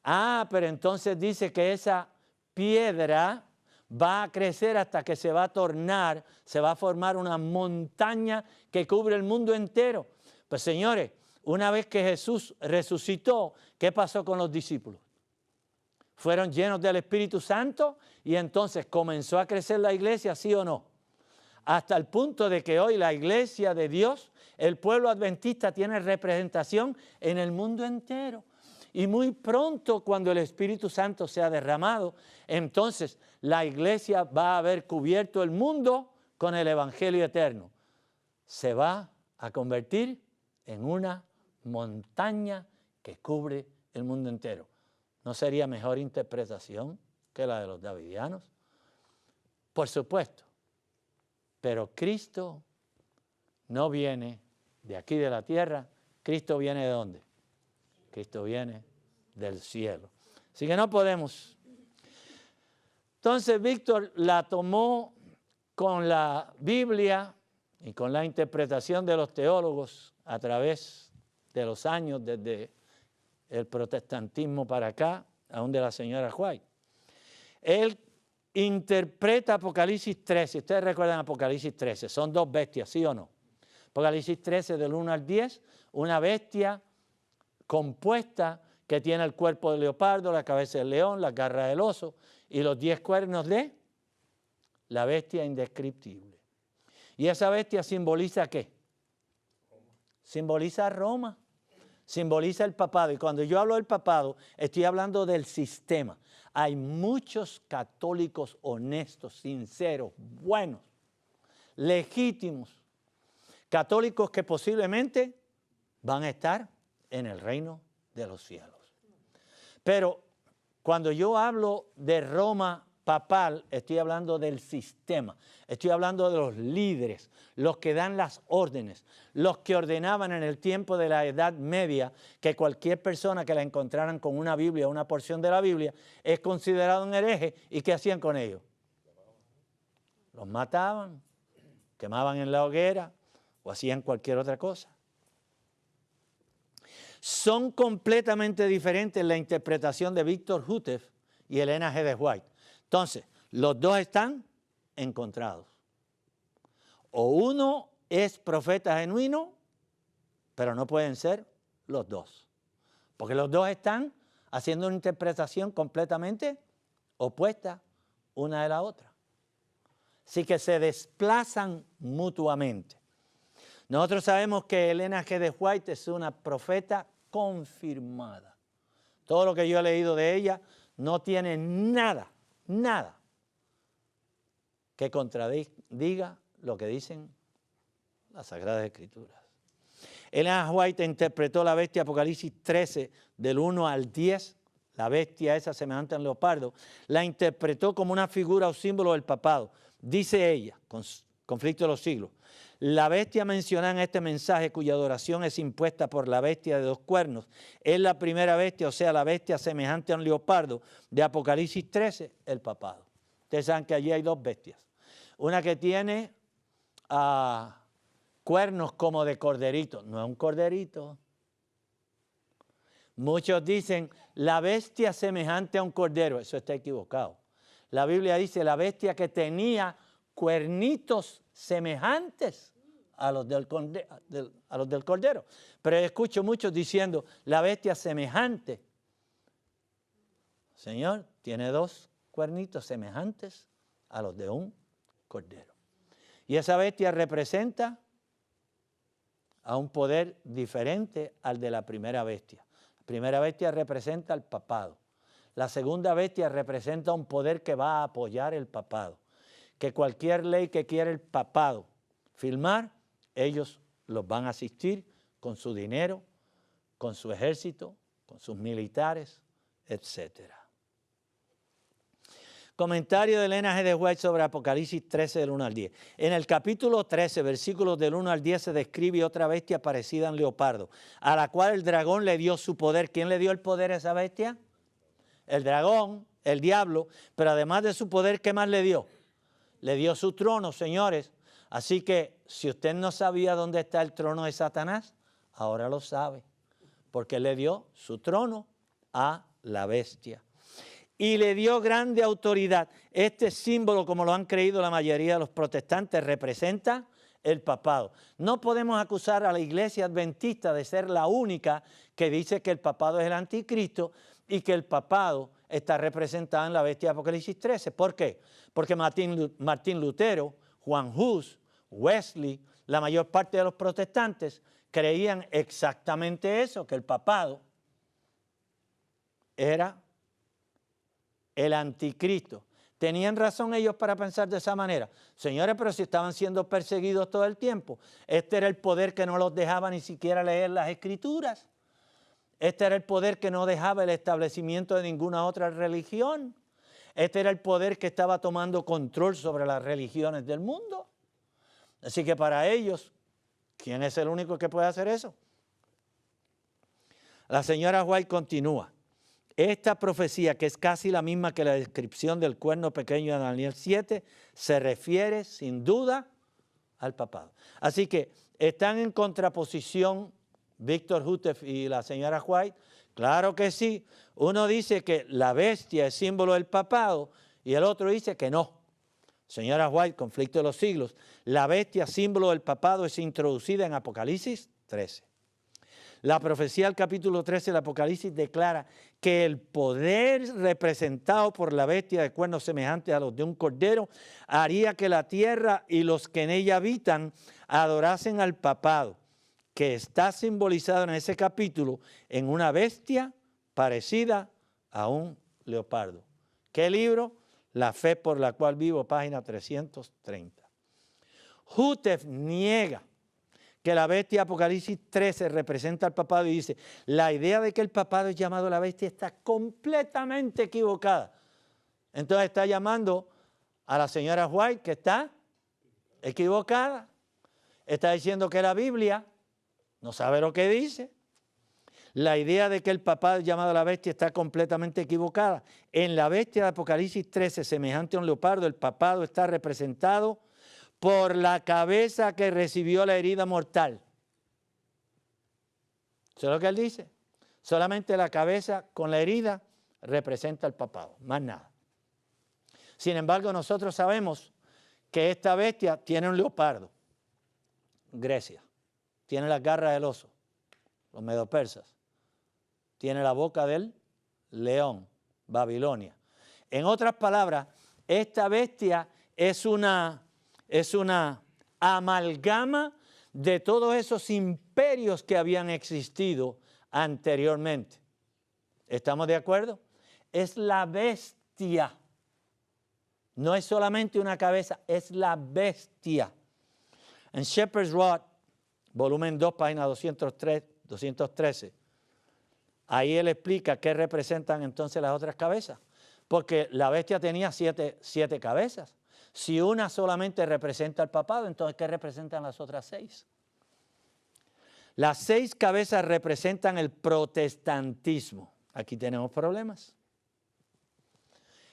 Ah, pero entonces dice que esa piedra va a crecer hasta que se va a tornar, se va a formar una montaña que cubre el mundo entero. Pues señores, una vez que Jesús resucitó, ¿qué pasó con los discípulos? Fueron llenos del Espíritu Santo y entonces comenzó a crecer la iglesia, ¿sí o no? Hasta el punto de que hoy la iglesia de Dios, el pueblo adventista, tiene representación en el mundo entero. Y muy pronto, cuando el Espíritu Santo sea derramado, entonces la iglesia va a haber cubierto el mundo con el Evangelio eterno. Se va a convertir en una montaña que cubre el mundo entero. ¿No sería mejor interpretación que la de los davidianos? Por supuesto. Pero Cristo no viene de aquí de la tierra. ¿Cristo viene de dónde? Cristo viene del cielo. Así que no podemos. Entonces Víctor la tomó con la Biblia y con la interpretación de los teólogos a través de los años, desde el protestantismo para acá, aún de la señora White. Él interpreta Apocalipsis 13. Ustedes recuerdan Apocalipsis 13. Son dos bestias, ¿sí o no? Apocalipsis 13 del 1 al 10. Una bestia compuesta que tiene el cuerpo de leopardo, la cabeza del león, la garra del oso y los 10 cuernos de la bestia indescriptible. ¿Y esa bestia simboliza qué? Simboliza a Roma. Simboliza el papado. Y cuando yo hablo del papado, estoy hablando del sistema. Hay muchos católicos honestos, sinceros, buenos, legítimos, católicos que posiblemente van a estar en el reino de los cielos. Pero cuando yo hablo de Roma papal, estoy hablando del sistema, estoy hablando de los líderes, los que dan las órdenes, los que ordenaban en el tiempo de la Edad Media que cualquier persona que la encontraran con una Biblia, una porción de la Biblia, es considerado un hereje. ¿Y qué hacían con ellos? Los mataban, quemaban en la hoguera o hacían cualquier otra cosa. Son completamente diferentes la interpretación de Víctor Houteff y Elena G. de White. Entonces, los dos están encontrados. O uno es profeta genuino, pero no pueden ser los dos. Porque los dos están haciendo una interpretación completamente opuesta una de la otra. Así que se desplazan mutuamente. Nosotros sabemos que Elena G. de White es una profeta confirmada. Todo lo que yo he leído de ella no tiene nada que contradiga lo que dicen las Sagradas Escrituras. Elena White interpretó la bestia Apocalipsis 13 del 1 al 10, la bestia esa semejante al leopardo, la interpretó como una figura o símbolo del papado. Dice ella, conflicto de los siglos, la bestia mencionada en este mensaje, cuya adoración es impuesta por la bestia de 2 cuernos, es la primera bestia, o sea, la bestia semejante a un leopardo de Apocalipsis 13, el papado. Ustedes saben que allí hay 2 bestias. Una que tiene cuernos como de corderito. No es un corderito. Muchos dicen la bestia semejante a un cordero. Eso está equivocado. La Biblia dice la bestia que tenía cuernitos semejantes a los del cordero. Pero escucho muchos diciendo la bestia semejante. Señor, tiene 2 cuernitos semejantes a los de un cordero. Y esa bestia representa a un poder diferente al de la primera bestia. La primera bestia representa al papado. La segunda bestia representa un poder que va a apoyar el papado. Que cualquier ley que quiera el papado firmar, ellos los van a asistir con su dinero, con su ejército, con sus militares, etc. Comentario de Elena G. de White sobre Apocalipsis 13 del 1 al 10. En el capítulo 13, versículos del 1 al 10, se describe otra bestia parecida a un leopardo, a la cual el dragón le dio su poder. ¿Quién le dio el poder a esa bestia? El dragón, el diablo, pero además de su poder, ¿qué más le dio? Le dio su trono, señores. Así que si usted no sabía dónde está el trono de Satanás, ahora lo sabe, porque le dio su trono a la bestia. Y le dio grande autoridad. Este símbolo, como lo han creído la mayoría de los protestantes, representa el papado. No podemos acusar a la iglesia adventista de ser la única que dice que el papado es el anticristo y que el papado está representado en la bestia de Apocalipsis 13. ¿Por qué? Porque Martín Lutero, Juan Hus, Wesley, la mayor parte de los protestantes creían exactamente eso, que el papado era el anticristo. ¿Tenían razón ellos para pensar de esa manera? Señores, pero si estaban siendo perseguidos todo el tiempo. Este era el poder que no los dejaba ni siquiera leer las escrituras. Este era el poder que no dejaba el establecimiento de ninguna otra religión. Este era el poder que estaba tomando control sobre las religiones del mundo. Así que para ellos, ¿quién es el único que puede hacer eso? La señora White continúa. Esta profecía, que es casi la misma que la descripción del cuerno pequeño de Daniel 7, se refiere sin duda al papado. Así que están en contraposición Víctor Houteff y la señora White. Claro que sí. Uno dice que la bestia es símbolo del papado y el otro dice que no. Señora White, conflicto de los siglos. La bestia, símbolo del papado, es introducida en Apocalipsis 13. La profecía del capítulo 13 del Apocalipsis declara que el poder representado por la bestia de cuernos semejantes a los de un cordero haría que la tierra y los que en ella habitan adorasen al papado, que está simbolizado en ese capítulo en una bestia parecida a un leopardo. ¿Qué libro? La fe por la cual vivo, página 330. Houteff niega que la bestia Apocalipsis 13 representa al papado y dice, la idea de que el papado es llamado la bestia está completamente equivocada. Entonces está llamando a la señora White que está equivocada. Está diciendo que la Biblia no sabe lo que dice. La idea de que el papado es llamado la bestia está completamente equivocada. En la bestia de Apocalipsis 13, semejante a un leopardo, el papado está representado por la cabeza que recibió la herida mortal. ¿Eso es lo que él dice? Solamente la cabeza con la herida representa el papado, más nada. Sin embargo, nosotros sabemos que esta bestia tiene un leopardo, Grecia, tiene las garras del oso, los medopersas, tiene la boca del león, Babilonia. En otras palabras, esta bestia es una amalgama de todos esos imperios que habían existido anteriormente. ¿Estamos de acuerdo? Es la bestia. No es solamente una cabeza, es la bestia. En Shepherd's Rod, volumen 2, página 213, ahí él explica qué representan entonces las otras cabezas. Porque la bestia tenía siete cabezas. Si una solamente representa al papado, entonces ¿qué representan las otras 6? Las 6 cabezas representan el protestantismo. Aquí tenemos problemas.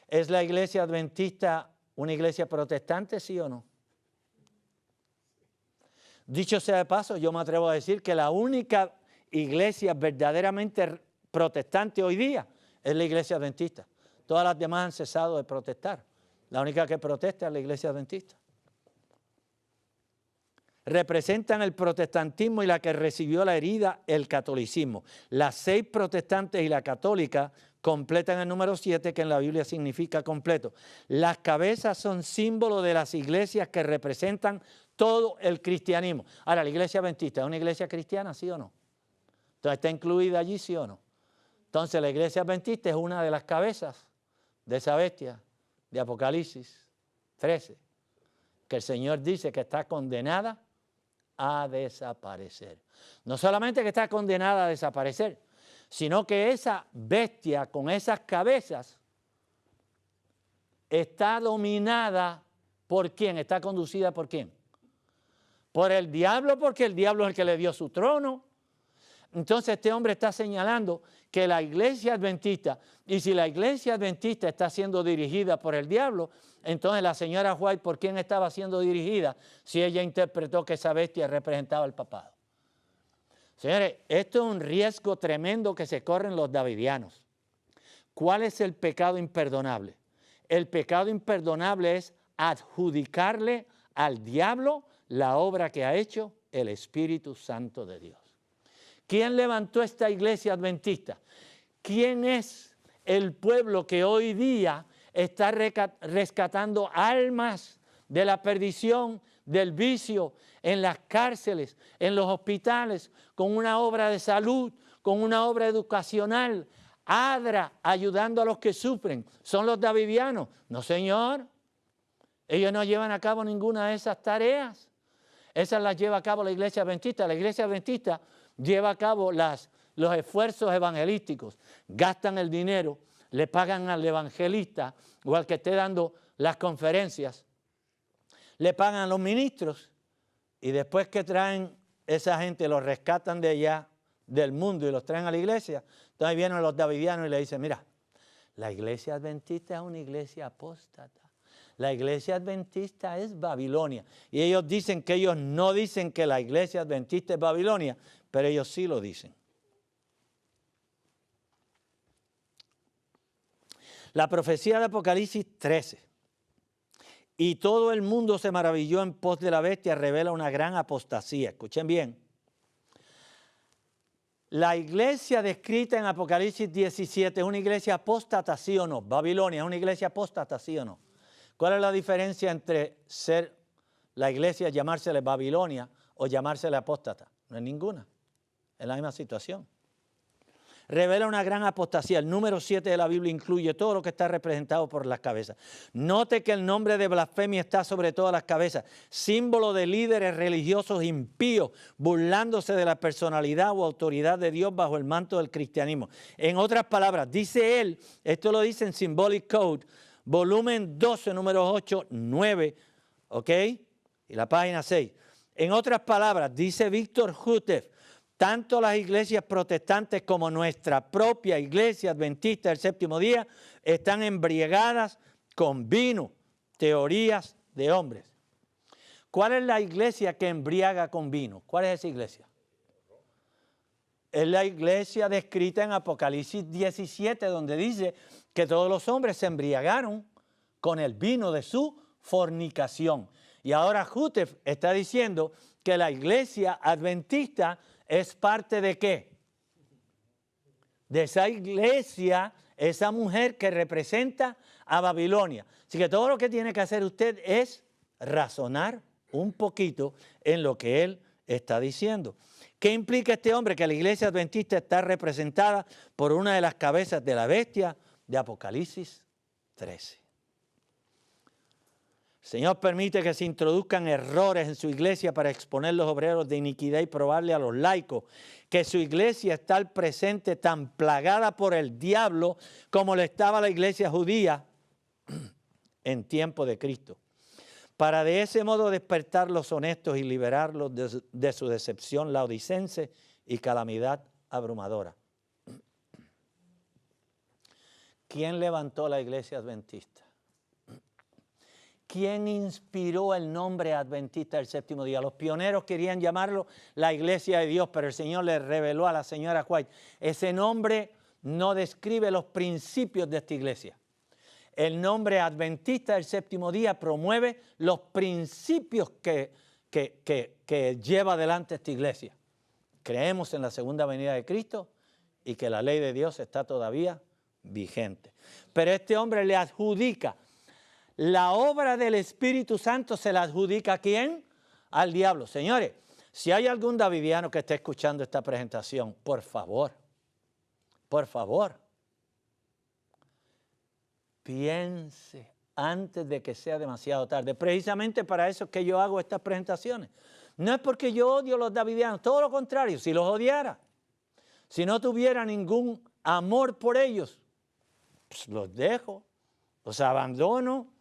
¿Es la iglesia adventista una iglesia protestante, sí o no? Dicho sea de paso, yo me atrevo a decir que la única iglesia verdaderamente protestante hoy día es la iglesia adventista. Todas las demás han cesado de protestar. La única que protesta es la iglesia adventista. Representan el protestantismo y la que recibió la herida, el catolicismo. Las 6 protestantes y la católica completan el número 7, que en la Biblia significa completo. Las cabezas son símbolo de las iglesias que representan todo el cristianismo. Ahora, la iglesia adventista, ¿es una iglesia cristiana, sí o no? Entonces, ¿está incluida allí, sí o no? Entonces la iglesia adventista es una de las cabezas de esa bestia de Apocalipsis 13, que el Señor dice que está condenada a desaparecer. No solamente que está condenada a desaparecer, sino que esa bestia con esas cabezas está dominada por ¿quién? Está conducida por ¿quién? Por el diablo, porque el diablo es el que le dio su trono. Entonces este hombre está señalando que la iglesia adventista, y si la iglesia adventista está siendo dirigida por el diablo, entonces la señora White, ¿por quién estaba siendo dirigida si ella interpretó que esa bestia representaba el papado? Señores, esto es un riesgo tremendo que se corren los davidianos. ¿Cuál es el pecado imperdonable? El pecado imperdonable es adjudicarle al diablo la obra que ha hecho el Espíritu Santo de Dios. ¿Quién levantó esta iglesia adventista? ¿Quién es el pueblo que hoy día está rescatando almas de la perdición, del vicio, en las cárceles, en los hospitales, con una obra de salud, con una obra educacional, ADRA, ayudando a los que sufren? ¿Son los davidianos? No, señor. Ellos no llevan a cabo ninguna de esas tareas. Esas las lleva a cabo la iglesia adventista. La iglesia adventista lleva a cabo los esfuerzos evangelísticos. Gastan el dinero, le pagan al evangelista o al que esté dando las conferencias, le pagan a los ministros, y después que traen esa gente, los rescatan de allá del mundo y los traen a la iglesia. Entonces vienen los davidianos y le dicen, mira, la iglesia adventista es una iglesia apóstata. La iglesia adventista es Babilonia. Y ellos dicen que ellos no dicen que la iglesia adventista es Babilonia, pero ellos sí lo dicen. La profecía de Apocalipsis 13. Y todo el mundo se maravilló en pos de la bestia, revela una gran apostasía. Escuchen bien. La iglesia descrita en Apocalipsis 17 es una iglesia apóstata, ¿sí o no? Babilonia es una iglesia apóstata, ¿sí o no? ¿Cuál es la diferencia entre ser la iglesia, llamársele Babilonia o llamársele apóstata? No es ninguna. Es la misma situación. Revela una gran apostasía. El número 7 de la Biblia incluye todo lo que está representado por las cabezas. Note que el nombre de blasfemia está sobre todas las cabezas, símbolo de líderes religiosos impíos, burlándose de la personalidad o autoridad de Dios bajo el manto del cristianismo. En otras palabras, dice él, esto lo dice en Symbolic Code, volumen 12, números 8, 9, ¿ok? Y la página 6. En otras palabras, dice Víctor Hutef, tanto las iglesias protestantes como nuestra propia iglesia adventista del séptimo día están embriagadas con vino, teorías de hombres. ¿Cuál es la iglesia que embriaga con vino? ¿Cuál es esa iglesia? Es la iglesia descrita en Apocalipsis 17, donde dice que todos los hombres se embriagaron con el vino de su fornicación. Y ahora Hutef está diciendo que la iglesia adventista es parte de ¿qué? De esa iglesia, esa mujer que representa a Babilonia. Así que todo lo que tiene que hacer usted es razonar un poquito en lo que él está diciendo. ¿Qué implica este hombre? Que la iglesia adventista está representada por una de las cabezas de la bestia de Apocalipsis 13. El Señor permite que se introduzcan errores en su iglesia para exponer los obreros de iniquidad y probarle a los laicos que su iglesia está al presente tan plagada por el diablo como le estaba la iglesia judía en tiempo de Cristo, para de ese modo despertar los honestos y liberarlos de su decepción laodicense y calamidad abrumadora. ¿Quién levantó la iglesia adventista? ¿Quién inspiró el nombre adventista del séptimo día? Los pioneros querían llamarlo la iglesia de Dios, pero el Señor le reveló a la señora White, ese nombre no describe los principios de esta iglesia. El nombre adventista del séptimo día promueve los principios que lleva adelante esta iglesia. Creemos en la segunda venida de Cristo y que la ley de Dios está todavía vigente. Pero este hombre le adjudica la obra del Espíritu Santo, se la adjudica ¿a quién? Al diablo. Señores, si hay algún davidiano que esté escuchando esta presentación, por favor, Por favor, piense antes de que sea demasiado tarde. Precisamente para eso es que yo hago estas presentaciones. No es porque yo odio a los davidianos, todo lo contrario, si los odiara, si no tuviera ningún amor por ellos, pues los dejo, los abandono.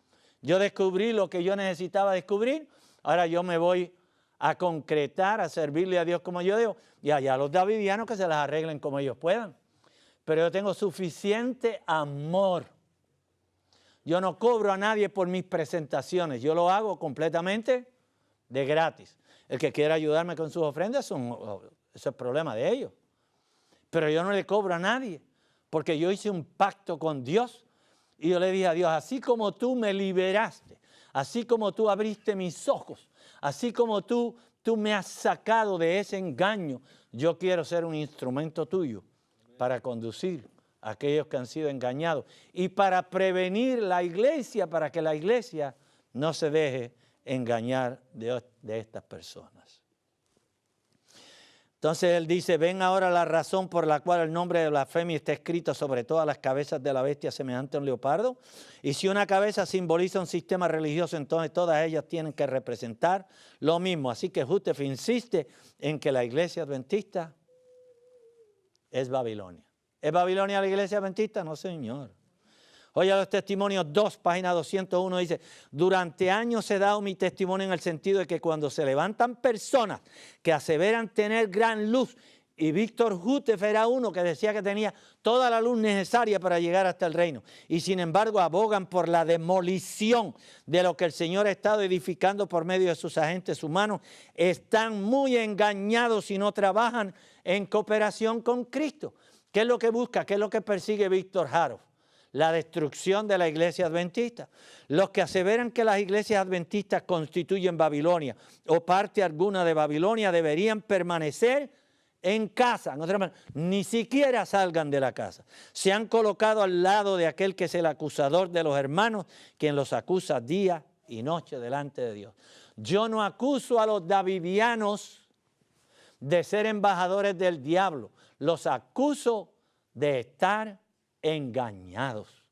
Yo descubrí lo que yo necesitaba descubrir, ahora yo me voy a concretar, a servirle a Dios como yo debo, y allá los davidianos que se las arreglen como ellos puedan. Pero yo tengo suficiente amor. Yo no cobro a nadie por mis presentaciones, yo lo hago completamente de gratis. El que quiera ayudarme con sus ofrendas, eso es problema de ellos. Pero yo no le cobro a nadie, porque yo hice un pacto con Dios y yo le dije a Dios, así como tú me liberaste, así como tú abriste mis ojos, así como tú me has sacado de ese engaño, yo quiero ser un instrumento tuyo para conducir a aquellos que han sido engañados y para prevenir la iglesia, para que la iglesia no se deje engañar de estas personas. Entonces él dice, ven ahora la razón por la cual el nombre de blasfemia está escrito sobre todas las cabezas de la bestia semejante a un leopardo. Y si una cabeza simboliza un sistema religioso, entonces todas ellas tienen que representar lo mismo. Así que Jutef insiste en que la iglesia adventista es Babilonia. ¿Es Babilonia la iglesia adventista? No, señor. Oye, los testimonios 2, página 201, dice, durante años he dado mi testimonio en el sentido de que cuando se levantan personas que aseveran tener gran luz, y Víctor Jutef era uno que decía que tenía toda la luz necesaria para llegar hasta el reino, y sin embargo abogan por la demolición de lo que el Señor ha estado edificando por medio de sus agentes humanos, están muy engañados si no trabajan en cooperación con Cristo. ¿Qué es lo que busca? ¿Qué es lo que persigue Víctor Haroff? La destrucción de la iglesia adventista. Los que aseveran que las iglesias adventistas constituyen Babilonia o parte alguna de Babilonia deberían permanecer en casa. Ni siquiera salgan de la casa. Se han colocado al lado de aquel que es el acusador de los hermanos, quien los acusa día y noche delante de Dios. Yo no acuso a los davidianos de ser embajadores del diablo. Los acuso de estar engañados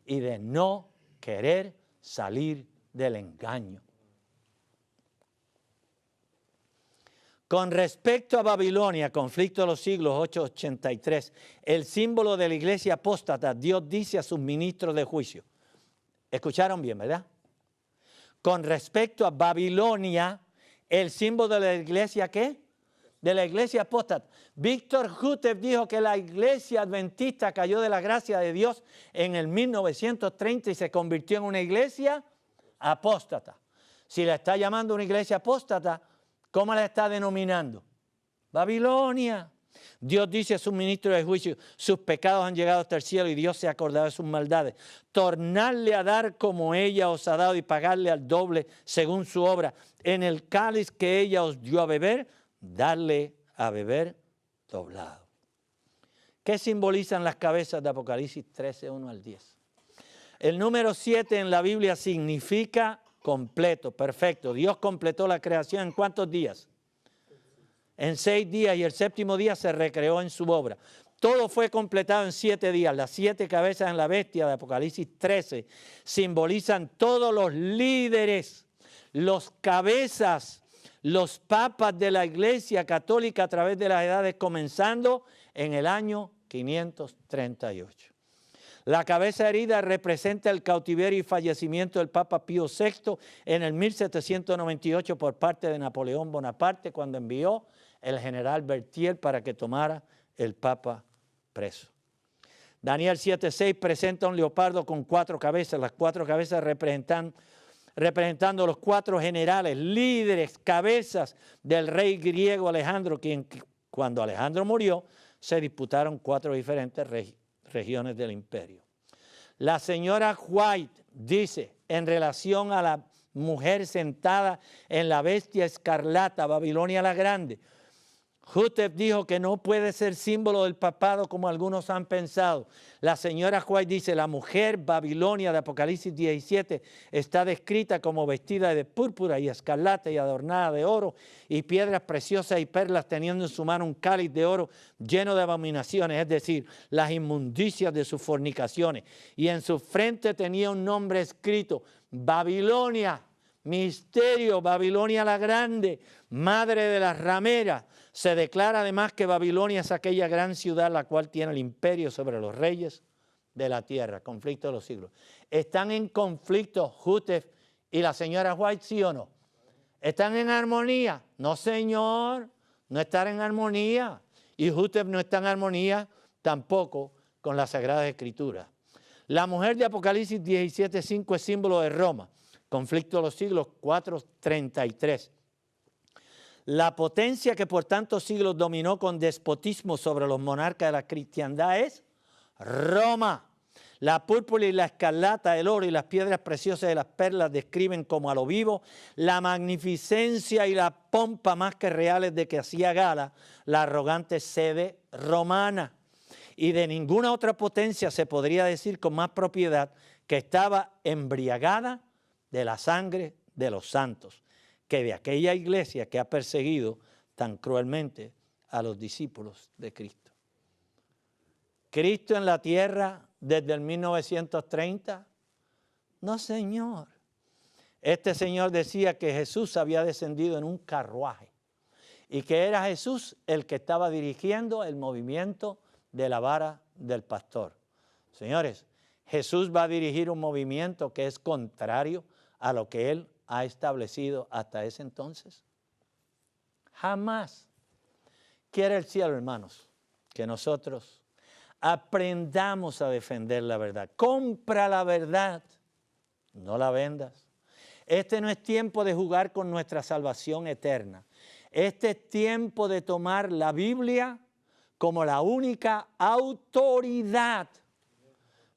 y de no querer salir del engaño. Con respecto a Babilonia, conflicto de los siglos 883, el símbolo de la iglesia apóstata, Dios dice a sus ministros de juicio. ¿Escucharon bien, verdad? Con respecto a Babilonia, el símbolo de la iglesia, ¿qué? De la iglesia apóstata. Víctor Jutef dijo que la iglesia adventista cayó de la gracia de Dios en el 1930 y se convirtió en una iglesia apóstata. Si la está llamando una iglesia apóstata, ¿cómo la está denominando? Babilonia. Dios dice a sus ministros de juicio, sus pecados han llegado hasta el cielo y Dios se ha acordado de sus maldades. Tornarle a dar como ella os ha dado y pagarle al doble según su obra. En el cáliz que ella os dio a beber, darle a beber doblado. ¿Qué simbolizan las cabezas de Apocalipsis 13, 1 al 10? El número 7 en la Biblia significa completo, perfecto. Dios completó la creación ¿en cuántos días? En 6 días, y el séptimo día se recreó en su obra. Todo fue completado en 7 días. Las 7 cabezas en la bestia de Apocalipsis 13 simbolizan todos los líderes, los cabezas, los papas de la Iglesia Católica a través de las edades, comenzando en el año 538. La cabeza herida representa el cautiverio y fallecimiento del Papa Pío VI en el 1798 por parte de Napoleón Bonaparte, cuando envió el general Berthier para que tomara el Papa preso. Daniel 7:6 presenta un leopardo con 4 cabezas, las 4 cabezas representando los 4 generales, líderes, cabezas del rey griego Alejandro, quien cuando Alejandro murió se disputaron 4 diferentes regiones del imperio. La señora White dice en relación a la mujer sentada en la bestia escarlata, Babilonia la Grande, Hutep dijo que no puede ser símbolo del papado como algunos han pensado. La señora White dice, la mujer Babilonia de Apocalipsis 17 está descrita como vestida de púrpura y escarlata y adornada de oro y piedras preciosas y perlas, teniendo en su mano un cáliz de oro lleno de abominaciones, es decir, las inmundicias de sus fornicaciones. Y en su frente tenía un nombre escrito, Babilonia, misterio, Babilonia la grande, madre de las rameras. Se declara además que Babilonia es aquella gran ciudad la cual tiene el imperio sobre los reyes de la tierra. Conflicto de los siglos. ¿Están en conflicto Hutep y la señora White, sí o no? ¿Están en armonía? No, señor, no están en armonía. Y Hutep no está en armonía tampoco con la Sagrada Escritura. La mujer de Apocalipsis 17:5 es símbolo de Roma. Conflicto de los siglos 4:33. La potencia que por tantos siglos dominó con despotismo sobre los monarcas de la cristiandad es Roma. La púrpura y la escarlata, el oro y las piedras preciosas de las perlas describen como a lo vivo la magnificencia y la pompa más que reales de que hacía gala la arrogante sede romana. Y de ninguna otra potencia se podría decir con más propiedad que estaba embriagada de la sangre de los santos, que de aquella iglesia que ha perseguido tan cruelmente a los discípulos de Cristo. ¿Cristo en la tierra desde el 1930? No, señor. Este señor decía que Jesús había descendido en un carruaje y que era Jesús el que estaba dirigiendo el movimiento de la vara del pastor. Señores, Jesús va a dirigir un movimiento que es contrario a lo que Él ha establecido hasta ese entonces. Jamás. Quiere el cielo, hermanos, que nosotros aprendamos a defender la verdad. Compra la verdad, no la vendas. Este no es tiempo de jugar con nuestra salvación eterna. Este es tiempo de tomar la Biblia como la única autoridad,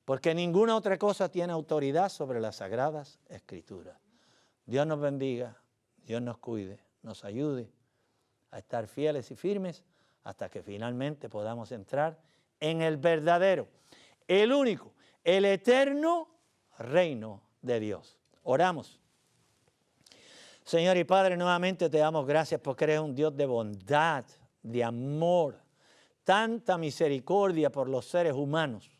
porque ninguna otra cosa tiene autoridad sobre las Sagradas Escrituras. Dios nos bendiga, Dios nos cuide, nos ayude a estar fieles y firmes hasta que finalmente podamos entrar en el verdadero, el único, el eterno reino de Dios. Oramos. Señor y Padre, nuevamente te damos gracias porque eres un Dios de bondad, de amor, tanta misericordia por los seres humanos.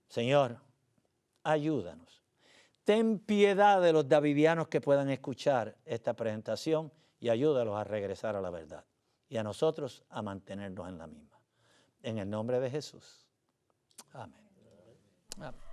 Señor, ayúdanos. Ten piedad de los davidianos que puedan escuchar esta presentación y ayúdalos a regresar a la verdad y a nosotros a mantenernos en la misma. En el nombre de Jesús. Amén. Amén.